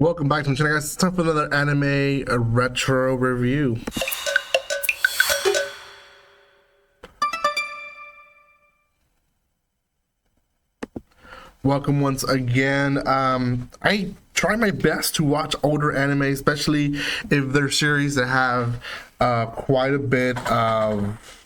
Welcome back to my channel, guys. It's time for another anime retro review. Welcome once again. I try my best to watch older anime, especially if they're series that have quite a bit of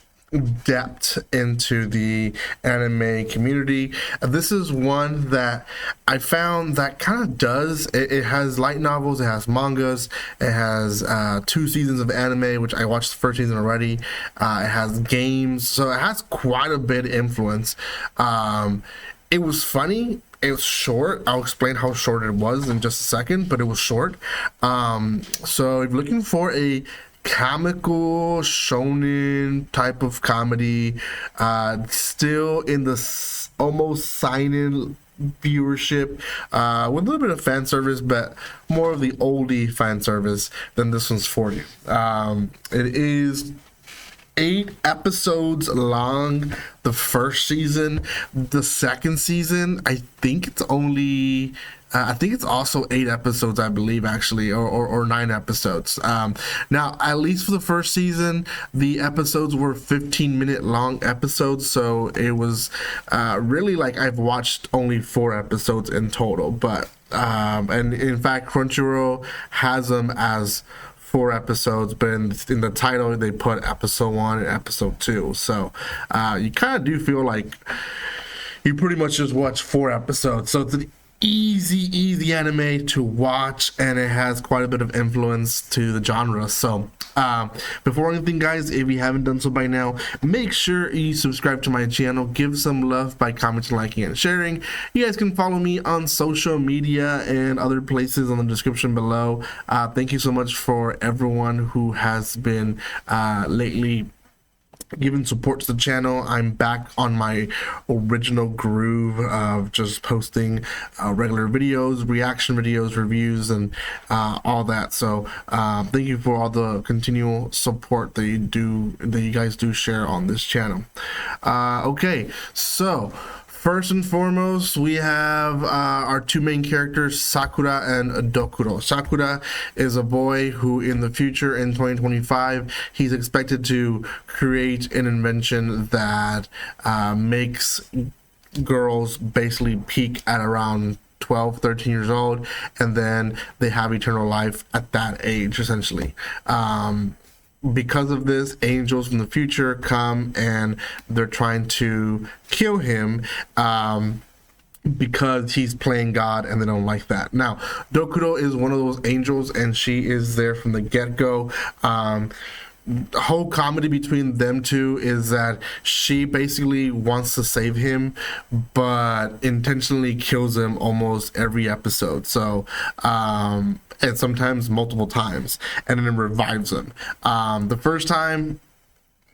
depth into the anime community. This is one that I found that kind of does. It has light novels, it has mangas, it has 2 seasons of anime, which I watched the first season already. It has games, so it has quite a bit of influence. It was funny. It was short. I'll explain how short it was in just a second, but it was short. So if you're looking for a comical shonen type of comedy, still in the almost seinen viewership, with a little bit of fan service, but more of the oldie fan service, then this one's for you. It is 8 episodes long, the first season. The second season, I think it's only I think it's also 8 episodes, I believe, actually, or 9 episodes. Now, at least for the first season, the episodes were 15-minute long episodes, so it was really like I've watched only 4 episodes in total. But and in fact, Crunchyroll has them as 4 episodes, but in the title they put episode 1 and episode 2, so you kind of do feel like you pretty much just watch 4 episodes. So it's an easy anime to watch, and it has quite a bit of influence to the genre. So before anything, guys, if you haven't done so by now, make sure you subscribe to my channel, give some love by commenting, liking, and sharing. You guys can follow me on social media and other places on the description below. Thank you so much for everyone who has been lately giving support to the channel. I'm back on my original groove of just posting regular videos, reaction videos, reviews, and all that. So thank you for all the continual support that you guys do share on this channel. Okay, so first and foremost, we have our 2 main characters, Sakura and Dokuro. Sakura is a boy who in the future, in 2025, he's expected to create an invention that makes girls basically peak at around 12, 13 years old, and then they have eternal life at that age, essentially. Because of this, angels from the future come and they're trying to kill him because he's playing God, and they don't like that. Now, Dokuro is one of those angels, and she is there from the get-go. The whole comedy between them two is that she basically wants to save him, but intentionally kills him almost every episode. So and sometimes multiple times, and then revives him. The first time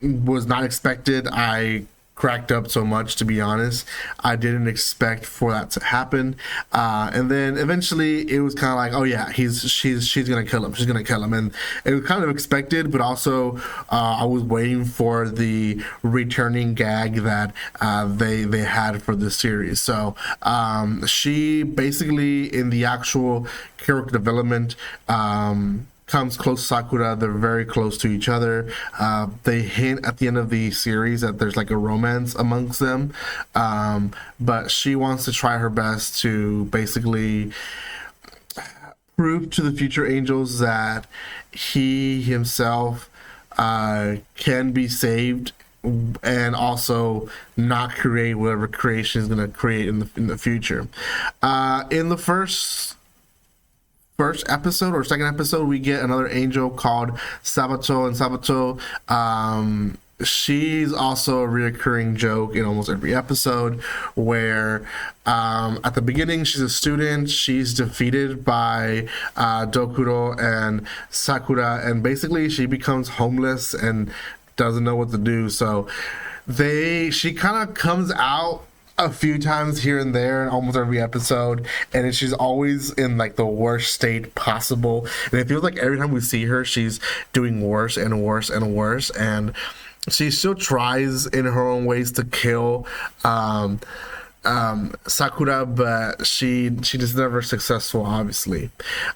was not expected. I cracked up so much, to be honest. I didn't expect for that to happen, and then eventually it was kind of like, oh yeah, she's gonna kill him, she's gonna kill him, and it was kind of expected, but also I was waiting for the returning gag that they had for this series. So she basically, in the actual character development, comes close to Sakura. They're very close to each other. They hint at the end of the series that there's like a romance amongst them, but she wants to try her best to basically prove to the future angels that he himself can be saved, and also not create whatever creation is going to create in the future. In the first episode or second episode, we get another angel called Sabato, and Sabato, she's also a reoccurring joke in almost every episode, where at the beginning she's a student, she's defeated by Dokuro and Sakura, and basically she becomes homeless and doesn't know what to do. So she kind of comes out a few times here and there in almost every episode, and she's always in like the worst state possible, and it feels like every time we see her she's doing worse and worse and worse, and she still tries in her own ways to kill Sakura, but she just never successful, obviously.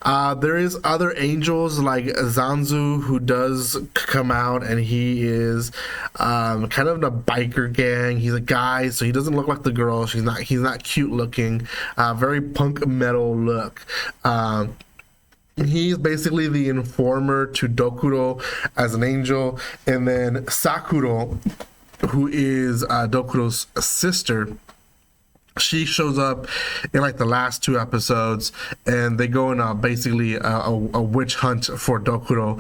There is other angels like Zanzu, who does come out, and he is kind of in a biker gang. He's a guy, so he doesn't look like the girl. He's not cute looking. Very punk metal look. He's basically the informer to Dokuro as an angel, and then Sakura, who is Dokuro's sister, she shows up in like the last 2 episodes, and they go on basically a witch hunt for Dokuro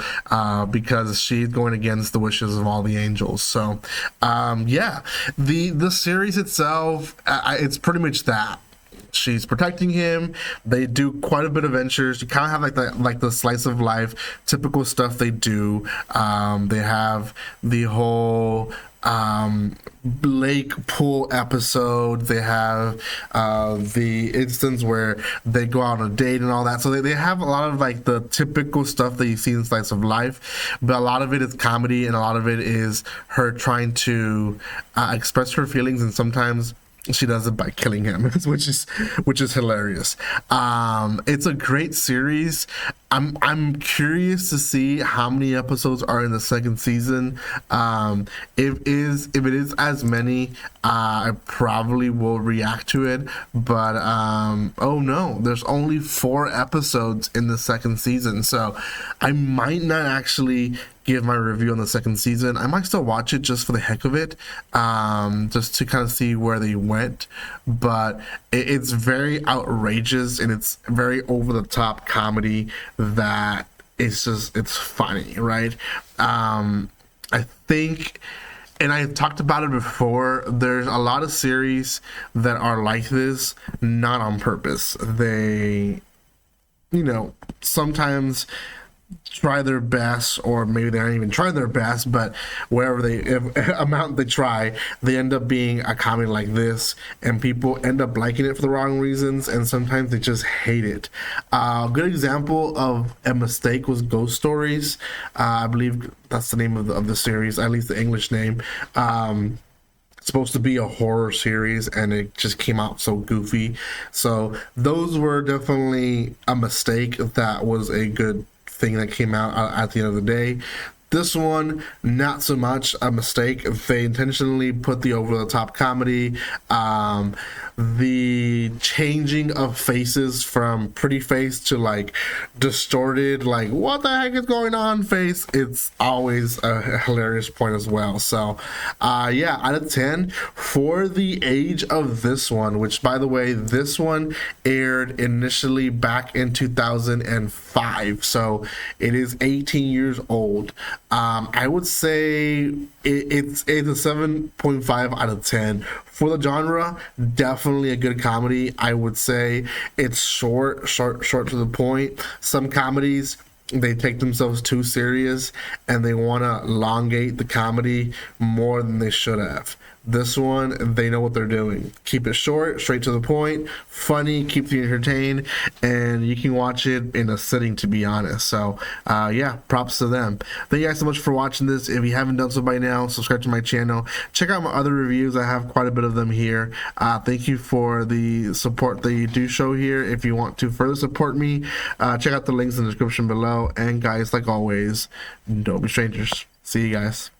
because she's going against the wishes of all the angels. So yeah, the series itself, it's pretty much that. She's protecting him. They do quite a bit of adventures. You kind of have like the slice of life typical stuff they do. They have the whole lake pool episode. They have the instance where they go out on a date and all that. So they have a lot of like the typical stuff that you see in slice of life, but a lot of it is comedy, and a lot of it is her trying to express her feelings, and sometimes she does it by killing him, which is hilarious. It's a great series. I'm curious to see how many episodes are in the second season. If it is as many, I probably will react to it. But oh no, there's only 4 episodes in the second season, so I might not actually give my review on the second season. I might still watch it just for the heck of it, just to kind of see where they went. But it's very outrageous, and it's very over the top comedy that it's funny, right? I think, and I talked about it before, there's a lot of series that are like this, not on purpose. They, sometimes try their best, or maybe they don't even try their best, but wherever amount they try, they end up being a comedy like this, and people end up liking it for the wrong reasons, and sometimes they just hate it. A good example of a mistake was Ghost Stories. I believe that's the name of the series, at least the English name. Supposed to be a horror series, and it just came out so goofy. So those were definitely a mistake that was a good thing that came out at the end of the day. This one, not so much a mistake. They intentionally put the over-the-top comedy, the changing of faces from pretty face to like distorted, like what the heck is going on face. It's always a hilarious point as well. So yeah, out of 10 for the age of this one, which by the way, this one aired initially back in 2005, so it is 18 years old. I would say it's a 7.5 out of 10 for the genre. Definitely a good comedy. I would say it's short to the point. Some comedies, they take themselves too serious, and they want to elongate the comedy more than they should have. This one, they know what they're doing. Keep it short, straight to the point, funny, keeps you entertained, and you can watch it in a sitting, to be honest. So yeah, props to them. Thank you guys so much for watching this. If you haven't done so by now, subscribe to my channel. Check out my other reviews. I have quite a bit of them here. Thank you for the support that you do show here. If you want to further support me, check out the links in the description below. And guys, like always, don't be strangers. See you guys.